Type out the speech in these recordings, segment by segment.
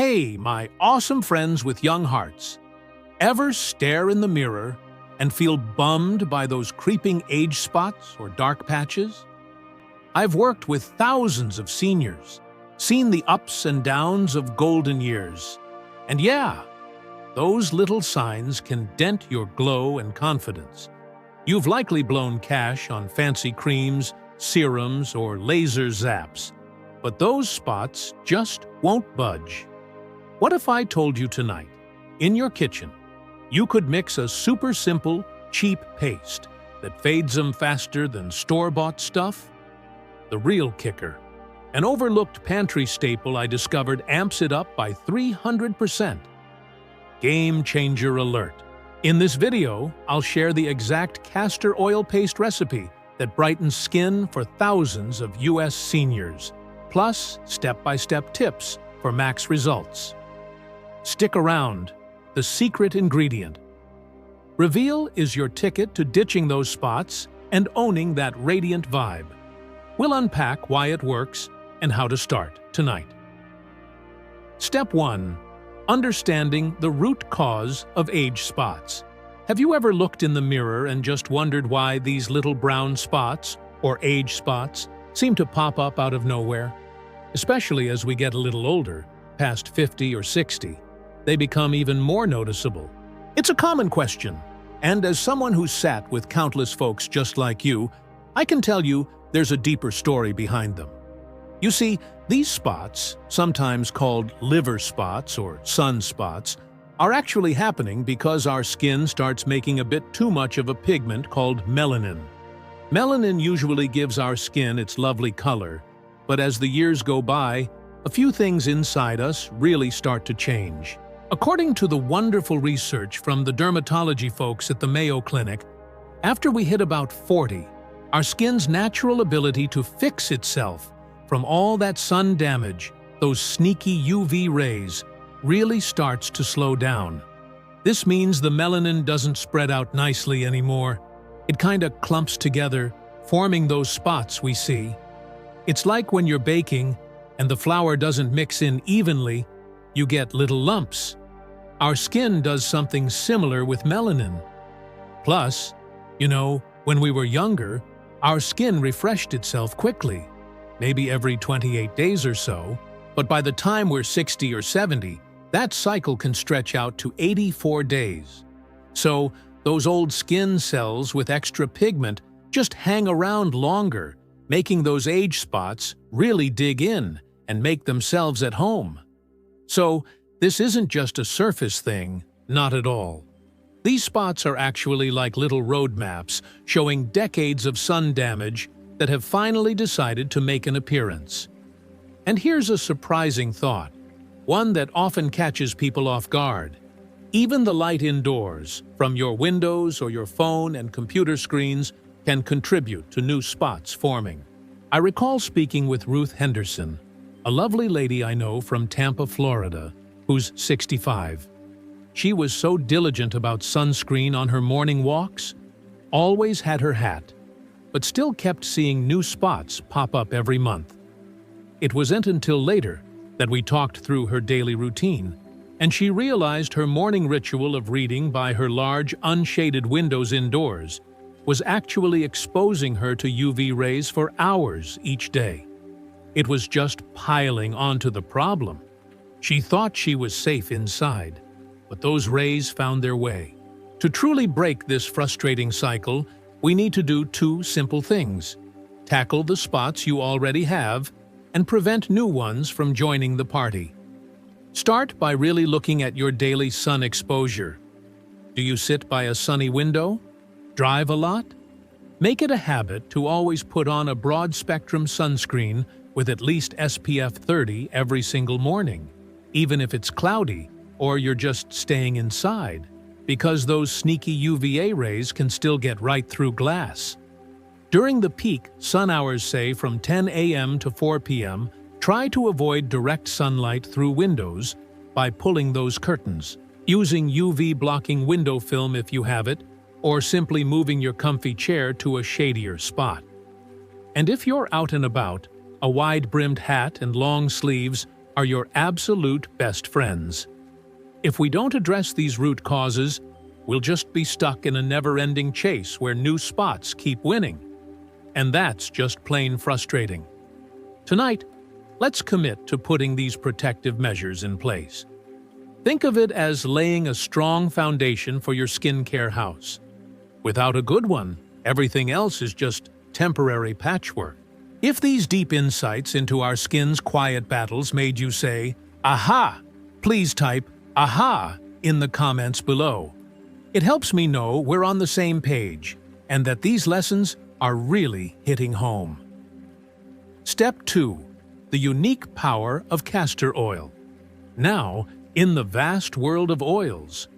Hey, my awesome friends with young hearts. Ever stare in the mirror and feel bummed by those creeping age spots or dark patches? I've worked with thousands of seniors, seen the ups and downs of golden years. And yeah, those little signs can dent your glow and confidence. You've likely blown cash on fancy creams, serums, or laser zaps, but those spots just won't budge. What if I told you tonight, in your kitchen, you could mix a super simple, cheap paste that fades them faster than store-bought stuff? The real kicker. An overlooked pantry staple I discovered amps it up by 300%. Game changer alert. In this video, I'll share the exact castor oil paste recipe that brightens skin for thousands of US seniors, plus step-by-step tips for max results. Stick around. The secret ingredient. Reveal is your ticket to ditching those spots and owning that radiant vibe. We'll unpack why it works and how to start tonight. Step 1. Understanding the root cause of age spots. Have you ever looked in the mirror and just wondered why these little brown spots, or age spots, seem to pop up out of nowhere? Especially as we get a little older, past 50 or 60. They become even more noticeable. It's a common question, and as someone who's sat with countless folks just like you, I can tell you there's a deeper story behind them. You see, these spots, sometimes called liver spots or sunspots, are actually happening because our skin starts making a bit too much of a pigment called melanin. Melanin usually gives our skin its lovely color, but as the years go by, a few things inside us really start to change. According to the wonderful research from the dermatology folks at the Mayo Clinic, after we hit about 40, our skin's natural ability to fix itself from all that sun damage, those sneaky UV rays, really starts to slow down. This means the melanin doesn't spread out nicely anymore. It kinda clumps together, forming those spots we see. It's like when you're baking and the flour doesn't mix in evenly, you get little lumps. Our skin does something similar with melanin. Plus, when we were younger, our skin refreshed itself quickly, maybe every 28 days or so, but by the time we're 60 or 70, that cycle can stretch out to 84 days. So, those old skin cells with extra pigment just hang around longer, making those age spots really dig in and make themselves at home. So, this isn't just a surface thing, not at all. These spots are actually like little road maps showing decades of sun damage that have finally decided to make an appearance. And here's a surprising thought, one that often catches people off guard. Even the light indoors, from your windows or your phone and computer screens, can contribute to new spots forming. I recall speaking with Ruth Henderson, a lovely lady I know from Tampa, Florida, who's 65. She was so diligent about sunscreen on her morning walks, always had her hat, but still kept seeing new spots pop up every month. It wasn't until later that we talked through her daily routine, and she realized her morning ritual of reading by her large, unshaded windows indoors was actually exposing her to UV rays for hours each day. It was just piling onto the problem. She thought she was safe inside, but those rays found their way. To truly break this frustrating cycle, we need to do two simple things: tackle the spots you already have and prevent new ones from joining the party. Start by really looking at your daily sun exposure. Do you sit by a sunny window? Drive a lot? Make it a habit to always put on a broad-spectrum sunscreen with at least SPF 30 every single morning, even if it's cloudy or you're just staying inside, because those sneaky UVA rays can still get right through glass. During the peak sun hours, say from 10 a.m. to 4 p.m., try to avoid direct sunlight through windows by pulling those curtains, using UV-blocking window film if you have it, or simply moving your comfy chair to a shadier spot. And if you're out and about, a wide-brimmed hat and long sleeves are your absolute best friends. If we don't address these root causes, we'll just be stuck in a never-ending chase where new spots keep winning. And that's just plain frustrating. Tonight, let's commit to putting these protective measures in place. Think of it as laying a strong foundation for your skincare house. Without a good one, everything else is just temporary patchwork. If these deep insights into our skin's quiet battles made you say, "Aha!" please type "Aha!" in the comments below. It helps me know we're on the same page and that these lessons are really hitting home. Step 2. The unique power of castor oil. Now, in the vast world of oils,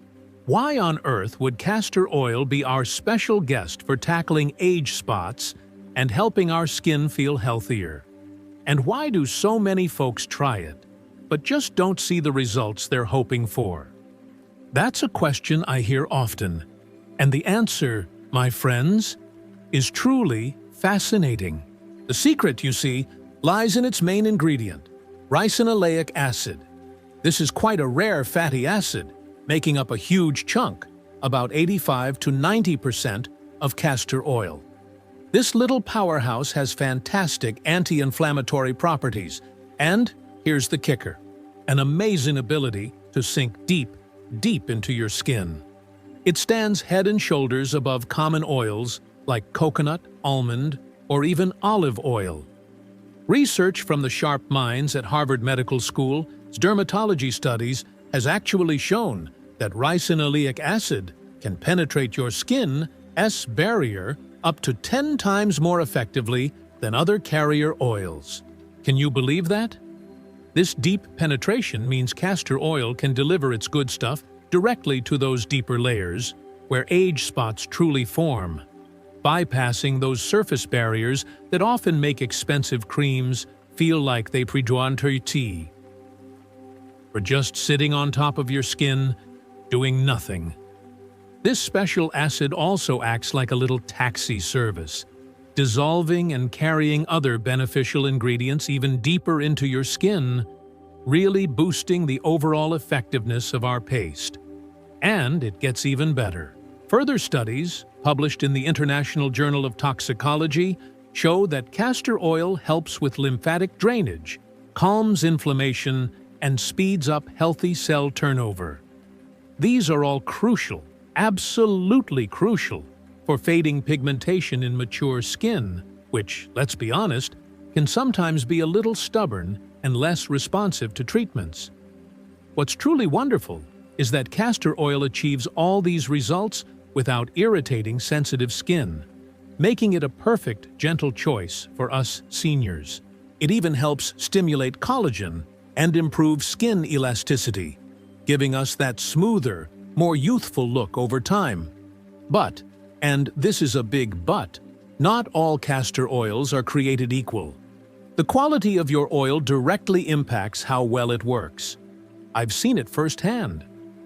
why on earth would castor oil be our special guest for tackling age spots and helping our skin feel healthier? And why do so many folks try it, but just don't see the results they're hoping for? That's a question I hear often, and the answer, my friends, is truly fascinating. The secret, you see, lies in its main ingredient, ricinoleic acid. This is quite a rare fatty acid, making up a huge chunk, about 85 to 90% of castor oil. This little powerhouse has fantastic anti-inflammatory properties, and here's the kicker, an amazing ability to sink deep into your skin. It stands head and shoulders above common oils like coconut, almond, or even olive oil. Research from the sharp minds at Harvard Medical School's dermatology studies has actually shown that ricinoleic acid can penetrate your skin's barrier up to 10 times more effectively than other carrier oils. Can you believe that? This deep penetration means castor oil can deliver its good stuff directly to those deeper layers where age spots truly form, bypassing those surface barriers that often make expensive creams feel like they pre-drawn tea. Or just sitting on top of your skin, doing nothing. This special acid also acts like a little taxi service, dissolving and carrying other beneficial ingredients even deeper into your skin, really boosting the overall effectiveness of our paste. And it gets even better. Further studies, published in the International Journal of Toxicology, show that castor oil helps with lymphatic drainage, calms inflammation, and speeds up healthy cell turnover. These are all crucial, absolutely crucial, for fading pigmentation in mature skin, which, let's be honest, can sometimes be a little stubborn and less responsive to treatments. What's truly wonderful is that castor oil achieves all these results without irritating sensitive skin, making it a perfect, gentle choice for us seniors. It even helps stimulate collagen and improve skin elasticity, giving us that smoother, more youthful look over time. But, and this is a big but, not all castor oils are created equal. The quality of your oil directly impacts how well it works. I've seen it firsthand.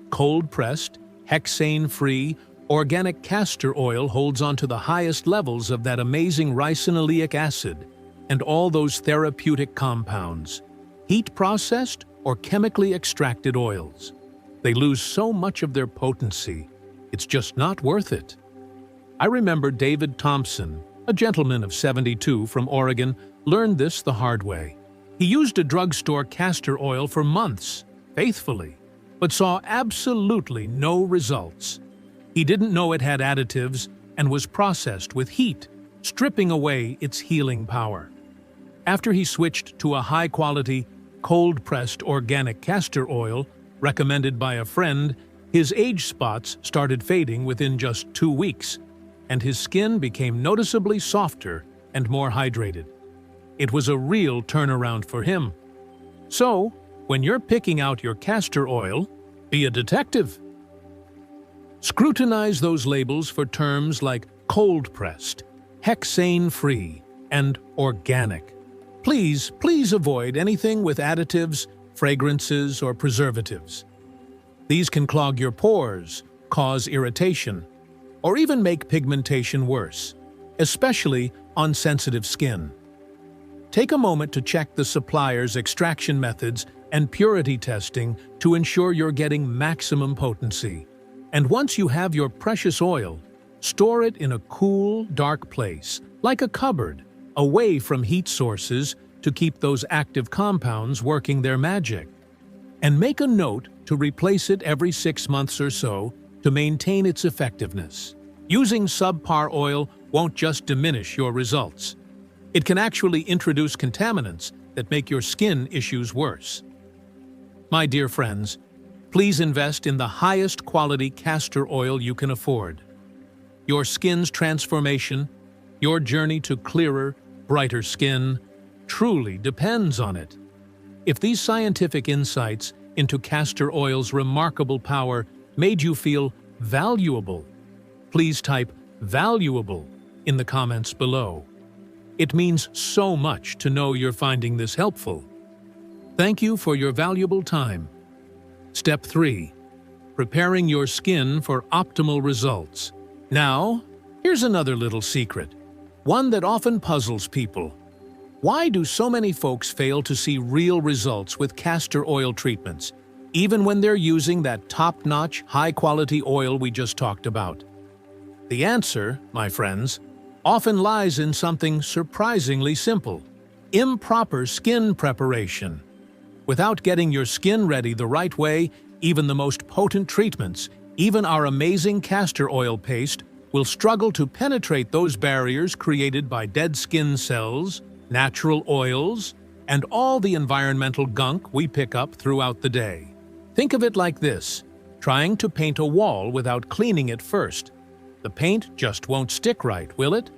Cold-pressed, hexane-free, organic castor oil holds onto the highest levels of that amazing ricinoleic acid and all those therapeutic compounds. Heat-processed or chemically extracted oils. They lose so much of their potency, it's just not worth it. I remember David Thompson, a gentleman of 72 from Oregon, learned this the hard way. He used a drugstore castor oil for months, faithfully, but saw absolutely no results. He didn't know it had additives and was processed with heat, stripping away its healing power. After he switched to a high-quality, cold-pressed organic castor oil, recommended by a friend, his age spots started fading within just 2 weeks, and his skin became noticeably softer and more hydrated. It was a real turnaround for him. So, when you're picking out your castor oil, be a detective. Scrutinize those labels for terms like cold-pressed, hexane-free, and organic. Please avoid anything with additives, fragrances, or preservatives. These can clog your pores, cause irritation, or even make pigmentation worse, especially on sensitive skin. Take a moment to check the supplier's extraction methods and purity testing to ensure you're getting maximum potency. And once you have your precious oil, store it in a cool, dark place, like a cupboard, away from heat sources to keep those active compounds working their magic. And make a note to replace it every 6 months or so to maintain its effectiveness. Using subpar oil won't just diminish your results. It can actually introduce contaminants that make your skin issues worse. My dear friends, please invest in the highest quality castor oil you can afford. Your skin's transformation, your journey to clearer, brighter skin, truly depends on it. If these scientific insights into castor oil's remarkable power made you feel valuable, please type "valuable" in the comments below. It means so much to know you're finding this helpful. Thank you for your valuable time. Step 3. Preparing your skin for optimal results. Now, here's another little secret, one that often puzzles people. Why do so many folks fail to see real results with castor oil treatments, even when they're using that top-notch, high-quality oil we just talked about? The answer, my friends, often lies in something surprisingly simple: improper skin preparation. Without getting your skin ready the right way, even the most potent treatments, even our amazing castor oil paste, will struggle to penetrate those barriers created by dead skin cells, natural oils, and all the environmental gunk we pick up throughout the day. Think of it like this: trying to paint a wall without cleaning it first. The paint just won't stick right, will it?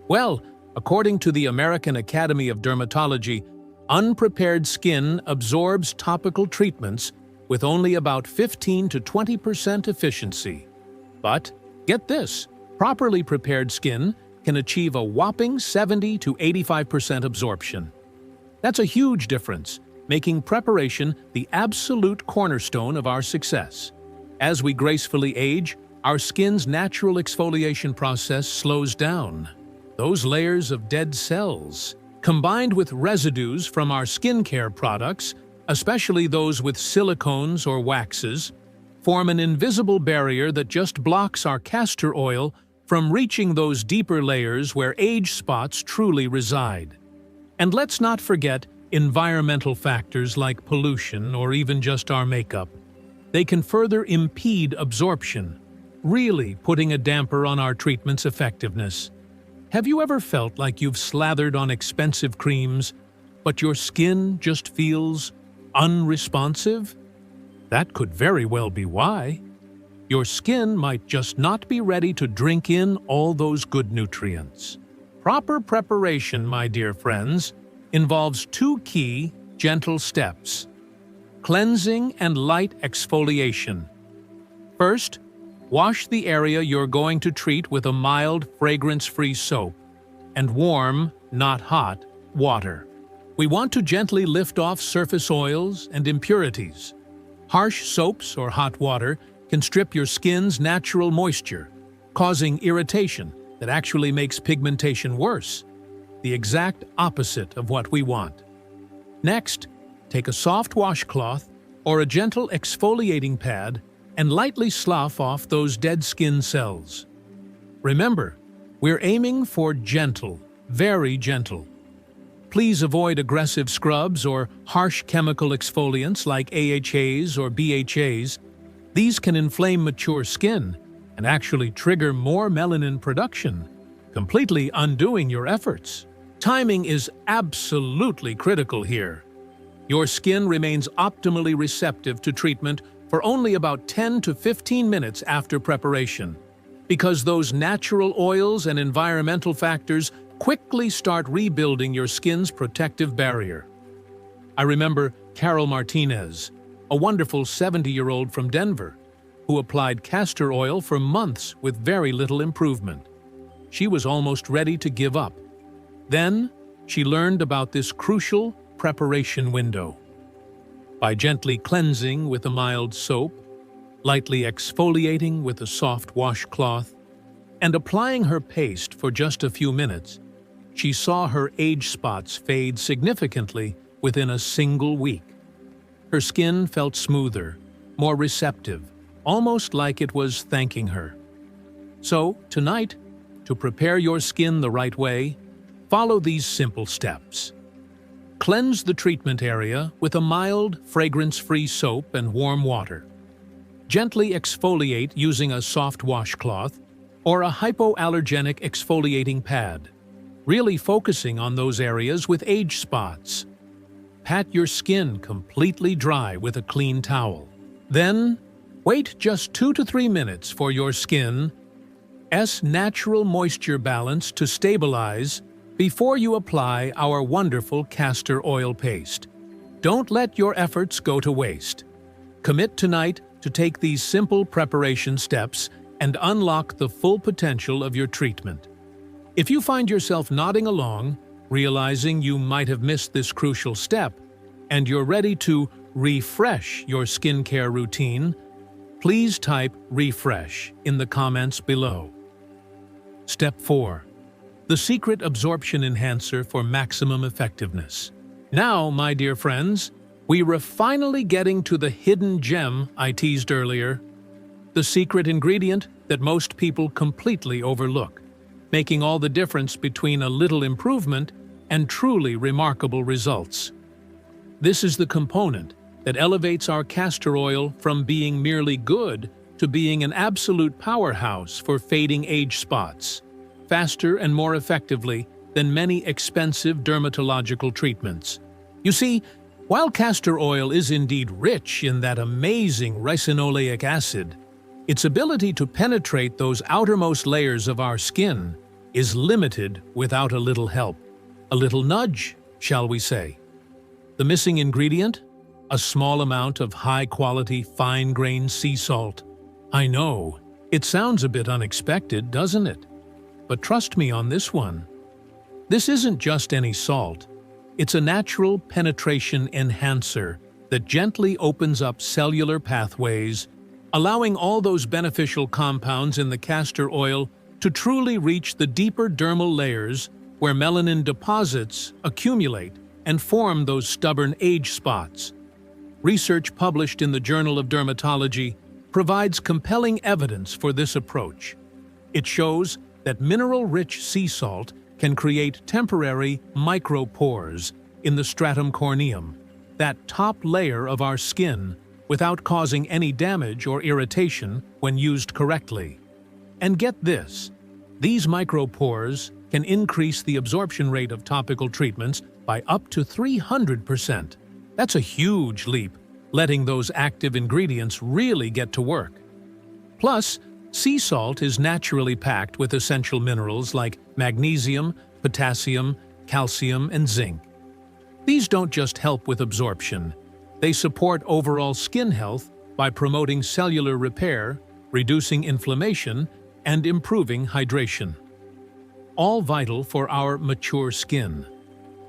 Well, according to the American Academy of Dermatology, unprepared skin absorbs topical treatments with only about 15 to 20% efficiency. But, get this, properly prepared skin can achieve a whopping 70 to 85% absorption. That's a huge difference, making preparation the absolute cornerstone of our success. As we gracefully age, our skin's natural exfoliation process slows down. Those layers of dead cells, combined with residues from our skincare products, especially those with silicones or waxes, form an invisible barrier that just blocks our castor oil from reaching those deeper layers where age spots truly reside. And let's not forget environmental factors like pollution or even just our makeup. They can further impede absorption, really putting a damper on our treatment's effectiveness. Have you ever felt like you've slathered on expensive creams, but your skin just feels unresponsive? That could very well be why. Your skin might just not be ready to drink in all those good nutrients. Proper preparation, my dear friends, involves 2 key, gentle steps: cleansing and light exfoliation. First, wash the area you're going to treat with a mild, fragrance-free soap and warm, not hot, water. We want to gently lift off surface oils and impurities. Harsh soaps or hot water can strip your skin's natural moisture, causing irritation that actually makes pigmentation worse, the exact opposite of what we want. Next, take a soft washcloth or a gentle exfoliating pad and lightly slough off those dead skin cells. Remember, we're aiming for gentle, very gentle. Please avoid aggressive scrubs or harsh chemical exfoliants like AHAs or BHAs. These can inflame mature skin and actually trigger more melanin production, completely undoing your efforts. Timing is absolutely critical here. Your skin remains optimally receptive to treatment for only about 10 to 15 minutes after preparation, because those natural oils and environmental factors quickly start rebuilding your skin's protective barrier. I remember Carol Martinez, a wonderful 70-year-old from Denver, who applied castor oil for months with very little improvement. She was almost ready to give up. Then, she learned about this crucial preparation window. By gently cleansing with a mild soap, lightly exfoliating with a soft washcloth, and applying her paste for just a few minutes, she saw her age spots fade significantly within a single week. Her skin felt smoother, more receptive, almost like it was thanking her. So, tonight, to prepare your skin the right way, follow these simple steps. Cleanse the treatment area with a mild, fragrance-free soap and warm water. Gently exfoliate using a soft washcloth or a hypoallergenic exfoliating pad, really focusing on those areas with age spots. Pat your skin completely dry with a clean towel. Then, wait just 2 to 3 minutes for your skin's natural moisture balance to stabilize before you apply our wonderful castor oil paste. Don't let your efforts go to waste. Commit tonight to take these simple preparation steps and unlock the full potential of your treatment. If you find yourself nodding along, realizing you might have missed this crucial step, and you're ready to refresh your skincare routine, please type "refresh" in the comments below. Step 4. The secret absorption enhancer for maximum effectiveness. Now, my dear friends, we are finally getting to the hidden gem I teased earlier, the secret ingredient that most people completely overlook, making all the difference between a little improvement and truly remarkable results. This is the component that elevates our castor oil from being merely good to being an absolute powerhouse for fading age spots, faster and more effectively than many expensive dermatological treatments. You see, while castor oil is indeed rich in that amazing ricinoleic acid, its ability to penetrate those outermost layers of our skin is limited without a little help, a little nudge, shall we say. The missing ingredient? A small amount of high-quality, fine-grained sea salt. I know, it sounds a bit unexpected, doesn't it? But trust me on this one. This isn't just any salt. It's a natural penetration enhancer that gently opens up cellular pathways, allowing all those beneficial compounds in the castor oil to truly reach the deeper dermal layers where melanin deposits accumulate and form those stubborn age spots. Research published in the Journal of Dermatology provides compelling evidence for this approach. It shows that mineral-rich sea salt can create temporary micropores in the stratum corneum, that top layer of our skin, without causing any damage or irritation when used correctly. And get this, these micropores can increase the absorption rate of topical treatments by up to 300%. That's a huge leap, letting those active ingredients really get to work. Plus, sea salt is naturally packed with essential minerals like magnesium, potassium, calcium, and zinc. These don't just help with absorption. They support overall skin health by promoting cellular repair, reducing inflammation, and improving hydration. All vital for our mature skin.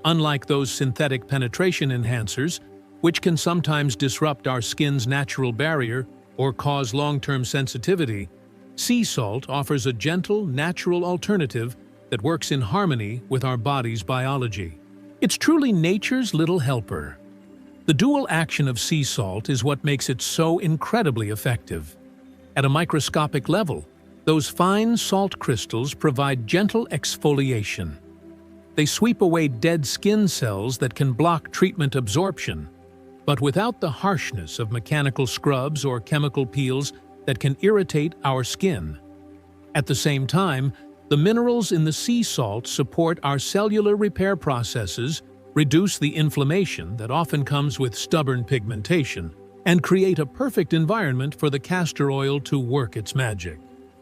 Unlike those synthetic penetration enhancers, which can sometimes disrupt our skin's natural barrier or cause long-term sensitivity, sea salt offers a gentle, natural alternative that works in harmony with our body's biology. It's truly nature's little helper. The dual action of sea salt is what makes it so incredibly effective. At a microscopic level, those fine salt crystals provide gentle exfoliation. They sweep away dead skin cells that can block treatment absorption, but without the harshness of mechanical scrubs or chemical peels that can irritate our skin. At the same time, the minerals in the sea salt support our cellular repair processes, reduce the inflammation that often comes with stubborn pigmentation, and create a perfect environment for the castor oil to work its magic.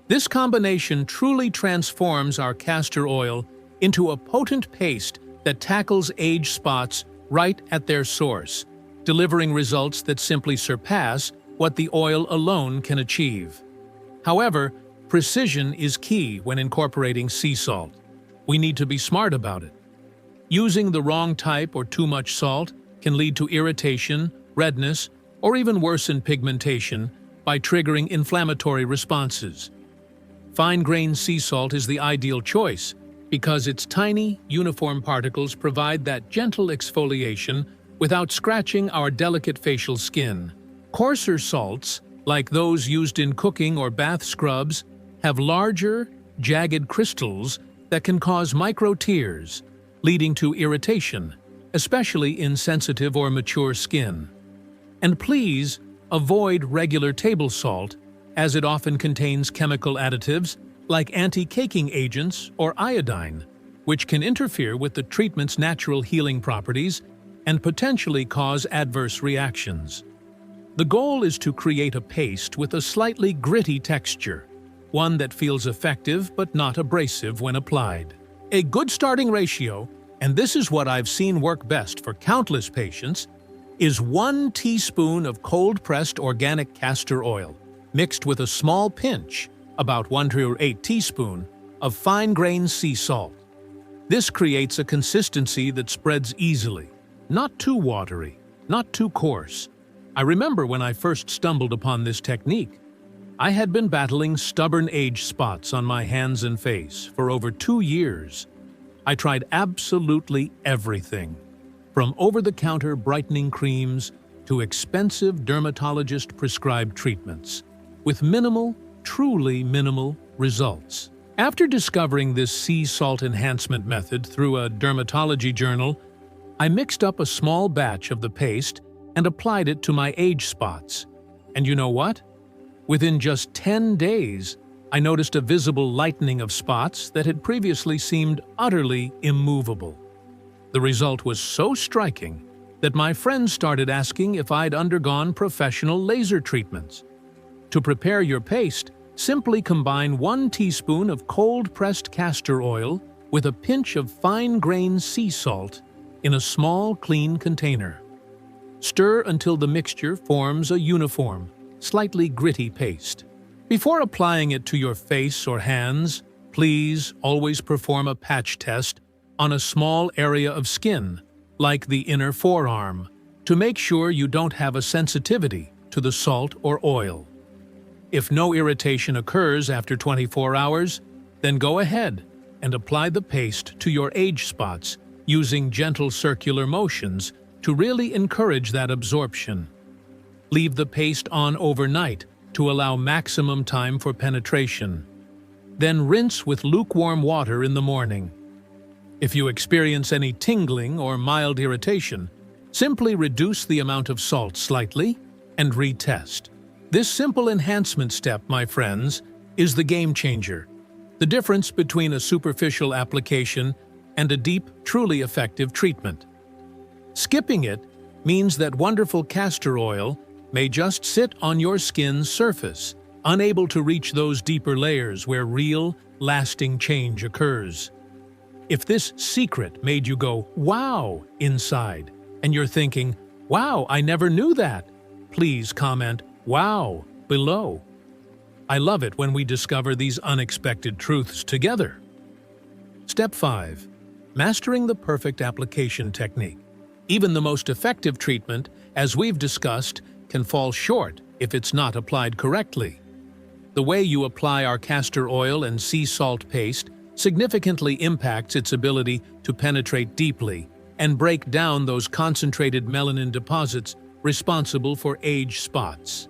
This combination truly transforms our castor oil into a potent paste that tackles age spots right at their source, delivering results that simply surpass what the oil alone can achieve. However, precision is key when incorporating sea salt. We need to be smart about it. Using the wrong type or too much salt can lead to irritation, redness, or even worsen pigmentation by triggering inflammatory responses. Fine-grained sea salt is the ideal choice because its tiny, uniform particles provide that gentle exfoliation without scratching our delicate facial skin. Coarser salts, like those used in cooking or bath scrubs, have larger, jagged crystals that can cause micro-tears, leading to irritation, especially in sensitive or mature skin. And please avoid regular table salt, as it often contains chemical additives like anti-caking agents or iodine, which can interfere with the treatment's natural healing properties and potentially cause adverse reactions. The goal is to create a paste with a slightly gritty texture, one that feels effective but not abrasive when applied. A good starting ratio, and this is what I've seen work best for countless patients, is 1 teaspoon of cold-pressed organic castor oil, mixed with a small pinch, about 1 to 8 teaspoons, of fine-grained sea salt. This creates a consistency that spreads easily, not too watery, not too coarse. I remember when I first stumbled upon this technique, I had been battling stubborn age spots on my hands and face for over 2 years. I tried absolutely everything, from over-the-counter brightening creams to expensive dermatologist-prescribed treatments, with minimal, truly minimal, results. After discovering this sea salt enhancement method through a dermatology journal, I mixed up a small batch of the paste and applied it to my age spots. And you know what? Within just 10 days, I noticed a visible lightening of spots that had previously seemed utterly immovable. The result was so striking that my friends started asking if I'd undergone professional laser treatments. To prepare your paste, simply combine 1 teaspoon of cold-pressed castor oil with a pinch of fine-grained sea salt in a small, clean container. Stir until the mixture forms a uniform, slightly gritty paste. Before applying it to your face or hands, please always perform a patch test on a small area of skin, like the inner forearm, to make sure you don't have a sensitivity to the salt or oil. If no irritation occurs after 24 hours, then go ahead and apply the paste to your age spots using gentle circular motions to really encourage that absorption. Leave the paste on overnight to allow maximum time for penetration. Then rinse with lukewarm water in the morning. If you experience any tingling or mild irritation, simply reduce the amount of salt slightly and retest. This simple enhancement step, my friends, is the game changer, the difference between a superficial application and a deep, truly effective treatment. Skipping it means that wonderful castor oil may just sit on your skin's surface, unable to reach those deeper layers where real, lasting change occurs. If this secret made you go, "Wow," inside, and you're thinking, "Wow, I never knew that," please comment, "Wow," below. I love it when we discover these unexpected truths together. Step 5. Mastering the perfect application technique. Even the most effective treatment, as we've discussed, can fall short if it's not applied correctly. The way you apply our castor oil and sea salt paste significantly impacts its ability to penetrate deeply and break down those concentrated melanin deposits responsible for age spots.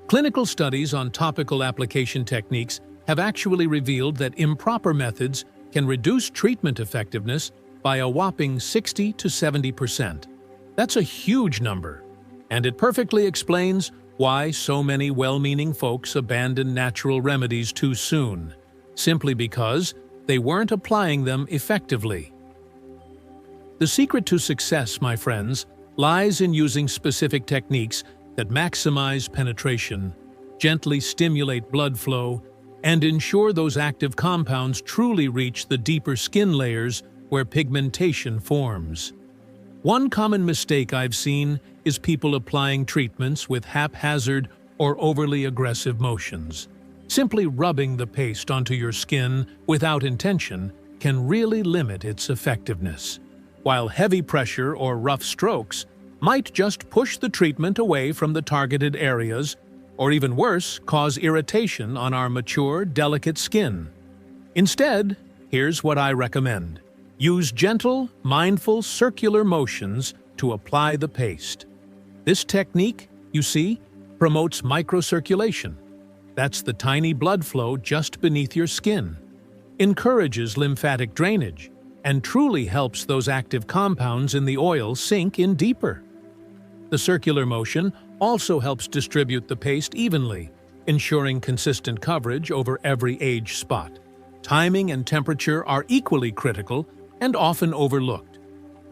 Clinical studies on topical application techniques have actually revealed that improper methods can reduce treatment effectiveness by a whopping 60 to 70%. That's a huge number, and it perfectly explains why so many well-meaning folks abandon natural remedies too soon, simply because they weren't applying them effectively. The secret to success, my friends, lies in using specific techniques that maximize penetration, gently stimulate blood flow, and ensure those active compounds truly reach the deeper skin layers where pigmentation forms. One common mistake I've seen is people applying treatments with haphazard or overly aggressive motions. Simply rubbing the paste onto your skin without intention can really limit its effectiveness, while heavy pressure or rough strokes might just push the treatment away from the targeted areas, or even worse, cause irritation on our mature, delicate skin. Instead, here's what I recommend. Use gentle, mindful circular motions to apply the paste. This technique, you see, promotes microcirculation. That's the tiny blood flow just beneath your skin, encourages lymphatic drainage, and truly helps those active compounds in the oil sink in deeper. The circular motion also helps distribute the paste evenly, ensuring consistent coverage over every age spot. Timing and temperature are equally critical and often overlooked.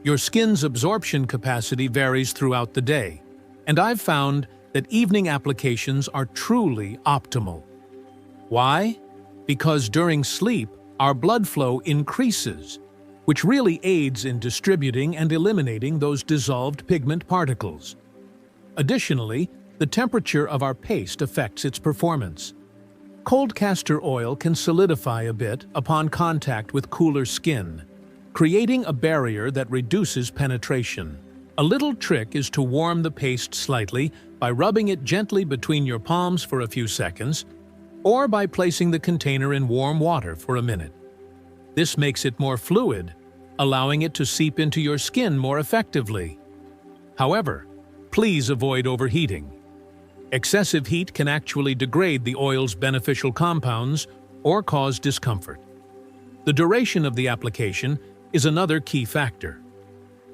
Your skin's absorption capacity varies throughout the day, and I've found that evening applications are truly optimal. Why? Because during sleep, our blood flow increases, which really aids in distributing and eliminating those dissolved pigment particles. Additionally, the temperature of our paste affects its performance. Cold castor oil can solidify a bit upon contact with cooler skin, creating a barrier that reduces penetration. A little trick is to warm the paste slightly by rubbing it gently between your palms for a few seconds, or by placing the container in warm water for a minute. This makes it more fluid, allowing it to seep into your skin more effectively. However, please avoid overheating. Excessive heat can actually degrade the oil's beneficial compounds or cause discomfort. The duration of the application is another key factor.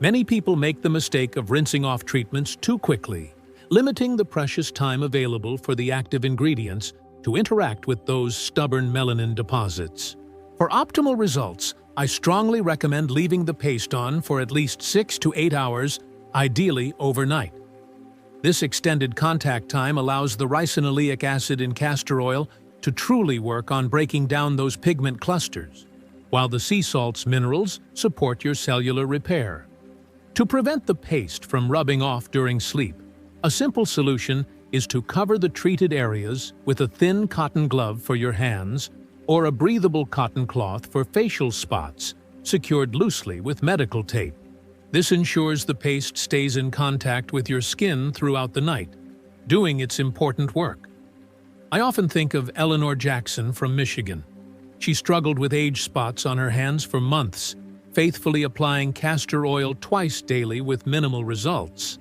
Many people make the mistake of rinsing off treatments too quickly, limiting the precious time available for the active ingredients to interact with those stubborn melanin deposits. For optimal results, I strongly recommend leaving the paste on for at least 6 to 8 hours, ideally overnight. This extended contact time allows the ricinoleic acid in castor oil to truly work on breaking down those pigment clusters, while the sea salt's minerals support your cellular repair. To prevent the paste from rubbing off during sleep, a simple solution is to cover the treated areas with a thin cotton glove for your hands or a breathable cotton cloth for facial spots, secured loosely with medical tape. This ensures the paste stays in contact with your skin throughout the night, doing its important work. I often think of Eleanor Jackson from Michigan. She struggled with age spots on her hands for months, faithfully applying castor oil twice daily with minimal results.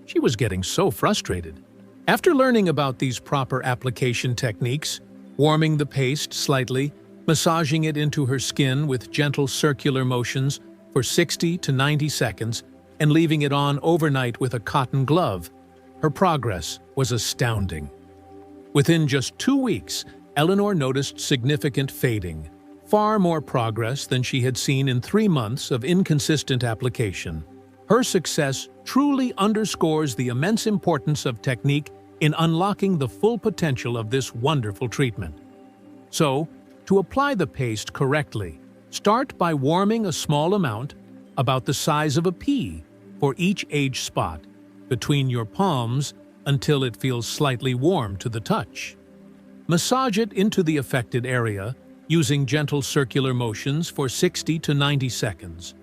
She was getting so frustrated. After learning about these proper application techniques, warming the paste slightly, massaging it into her skin with gentle circular motions for 60 to 90 seconds, and leaving it on overnight with a cotton glove, her progress was astounding. Within just 2 weeks, Eleanor noticed significant fading, far more progress than she had seen in 3 months of inconsistent application. Her success truly underscores the immense importance of technique in unlocking the full potential of this wonderful treatment. So, to apply the paste correctly, start by warming a small amount, about the size of a pea, for each age spot, between your palms until it feels slightly warm to the touch. Massage it into the affected area using gentle circular motions for 60 to 90 seconds,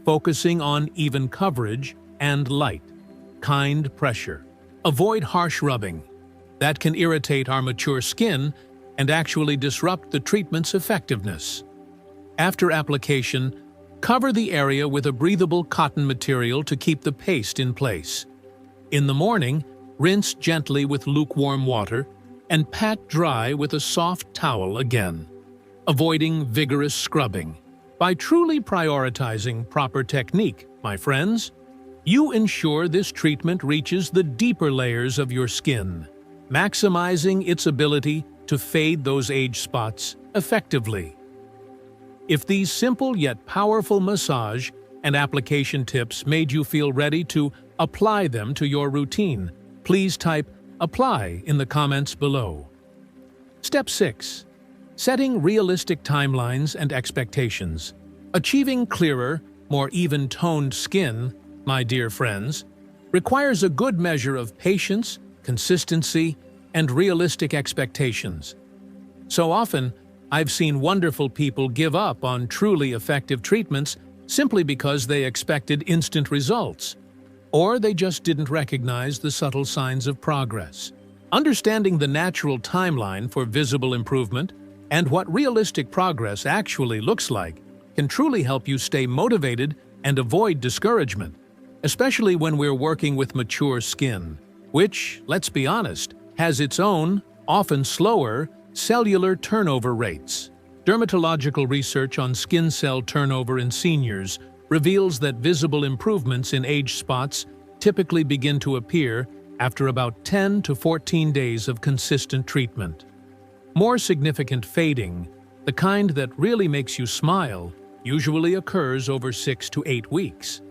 focusing on even coverage and light, kind pressure. Avoid harsh rubbing. That can irritate our mature skin and actually disrupt the treatment's effectiveness. After application, cover the area with a breathable cotton material to keep the paste in place. In the morning, rinse gently with lukewarm water and pat dry with a soft towel again, avoiding vigorous scrubbing. By truly prioritizing proper technique, my friends, you ensure this treatment reaches the deeper layers of your skin, maximizing its ability to fade those age spots effectively. If these simple yet powerful massage and application tips made you feel ready to apply them to your routine, please type "Apply" in the comments below. Step 6. Setting realistic timelines and expectations. Achieving clearer, more even-toned skin, my dear friends, requires a good measure of patience, consistency, and realistic expectations. So often, I've seen wonderful people give up on truly effective treatments simply because they expected instant results, or they just didn't recognize the subtle signs of progress. Understanding the natural timeline for visible improvement and what realistic progress actually looks like can truly help you stay motivated and avoid discouragement. especially when we're working with mature skin, which, let's be honest, has its own, often slower, cellular turnover rates. Dermatological research on skin cell turnover in seniors reveals that visible improvements in age spots typically begin to appear after about 10 to 14 days of consistent treatment. More significant fading, the kind that really makes you smile, usually occurs over 6 to 8 weeks.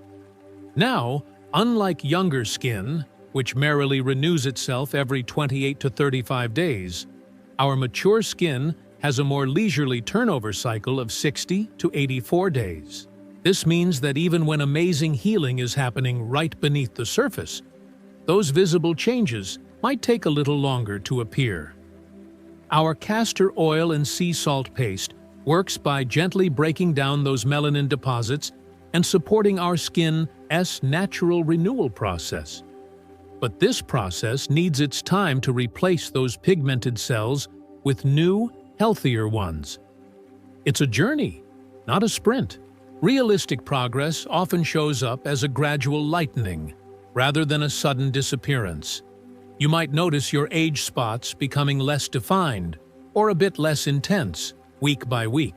Now, unlike younger skin, which merrily renews itself every 28 to 35 days, our mature skin has a more leisurely turnover cycle of 60 to 84 days. This means that even when amazing healing is happening right beneath the surface, those visible changes might take a little longer to appear. Our castor oil and sea salt paste works by gently breaking down those melanin deposits and supporting our skin's natural renewal process. But this process needs its time to replace those pigmented cells with new, healthier ones. It's a journey, not a sprint. Realistic progress often shows up as a gradual lightening, rather than a sudden disappearance. You might notice your age spots becoming less defined or a bit less intense week by week.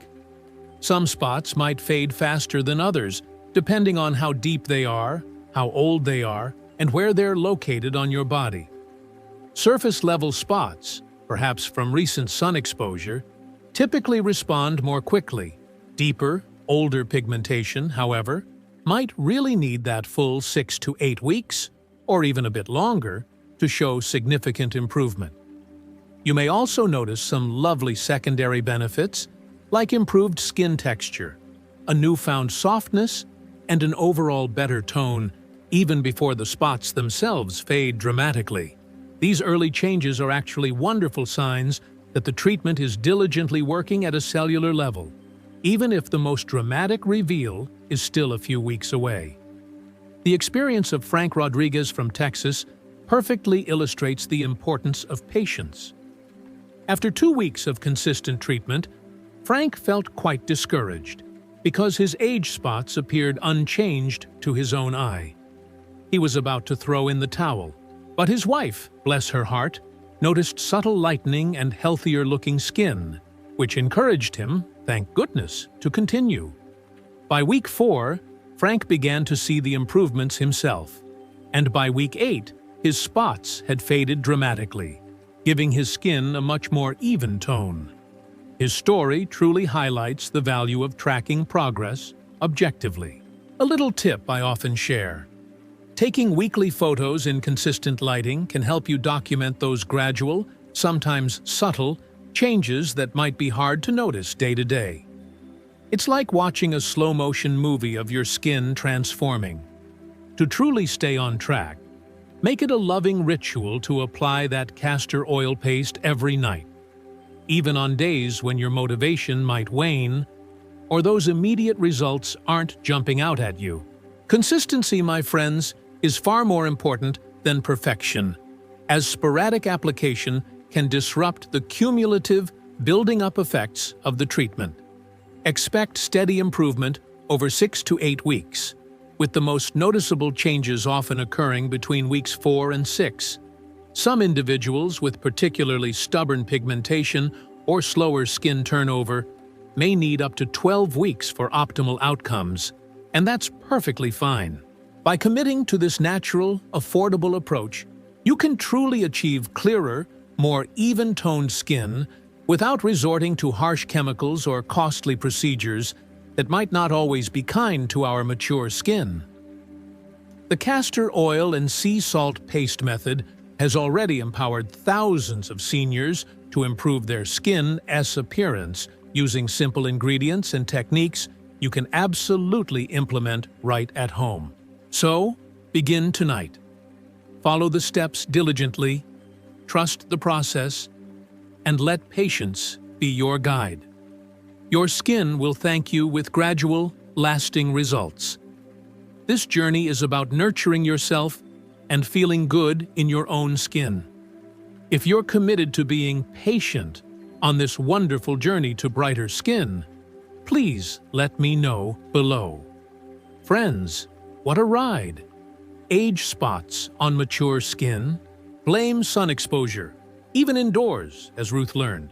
Some spots might fade faster than others, depending on how deep they are, how old they are, and where they're located on your body. Surface-level spots, perhaps from recent sun exposure, typically respond more quickly. Deeper, older pigmentation, however, might really need that full 6 to 8 weeks, or even a bit longer, to show significant improvement. You may also notice some lovely secondary benefits, like improved skin texture, a newfound softness, and an overall better tone, even before the spots themselves fade dramatically. These early changes are actually wonderful signs that the treatment is diligently working at a cellular level, even if the most dramatic reveal is still a few weeks away. The experience of Frank Rodriguez from Texas perfectly illustrates the importance of patience. After 2 weeks of consistent treatment, Frank felt quite discouraged because his age spots appeared unchanged to his own eye. He was about to throw in the towel, but his wife, bless her heart, noticed subtle lightening and healthier-looking skin, which encouraged him, thank goodness, to continue. By week 4, Frank began to see the improvements himself, and by week 8, his spots had faded dramatically, giving his skin a much more even tone. His story truly highlights the value of tracking progress objectively. A little tip I often share: taking weekly photos in consistent lighting can help you document those gradual, sometimes subtle, changes that might be hard to notice day to day. It's like watching a slow-motion movie of your skin transforming. To truly stay on track, make it a loving ritual to apply that castor oil paste every night, even on days when your motivation might wane or those immediate results aren't jumping out at you. Consistency, my friends, is far more important than perfection, as sporadic application can disrupt the cumulative, building-up effects of the treatment. Expect steady improvement over 6 to 8 weeks, with the most noticeable changes often occurring between weeks 4 and 6. Some individuals with particularly stubborn pigmentation or slower skin turnover may need up to 12 weeks for optimal outcomes, and that's perfectly fine. By committing to this natural, affordable approach, you can truly achieve clearer, more even-toned skin without resorting to harsh chemicals or costly procedures that might not always be kind to our mature skin. The castor oil and sea salt paste method has already empowered thousands of seniors to improve their skin's appearance using simple ingredients and techniques you can absolutely implement right at home. So, begin tonight. Follow the steps diligently, trust the process, and let patience be your guide. Your skin will thank you with gradual, lasting results. This journey is about nurturing yourself and feeling good in your own skin. If you're committed to being patient on this wonderful journey to brighter skin, please let me know below. Friends, what a ride! age spots on mature skin? Blame sun exposure, even indoors, as Ruth learned.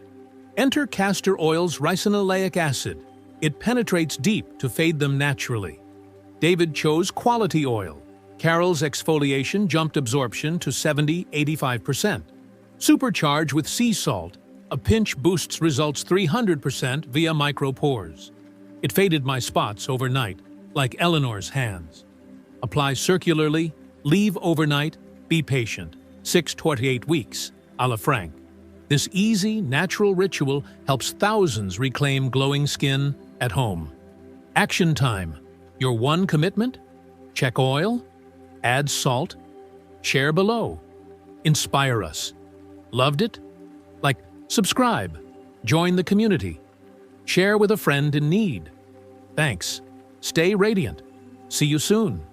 Enter castor oil's ricinoleic acid. It penetrates deep to fade them naturally. David chose quality oil. Carol's exfoliation jumped absorption to 70–85%. Supercharge with sea salt. A pinch boosts results 300% via micropores. It faded my spots overnight, like Eleanor's hands. Apply circularly, leave overnight, be patient. 6 to 8 weeks, a la Frank. This easy, natural ritual helps thousands reclaim glowing skin at home. Action time. Your one commitment? Check oil, add salt, share below. Inspire us. Loved it? Like, subscribe, join the community, share with a friend in need. Thanks. Stay radiant. See you soon.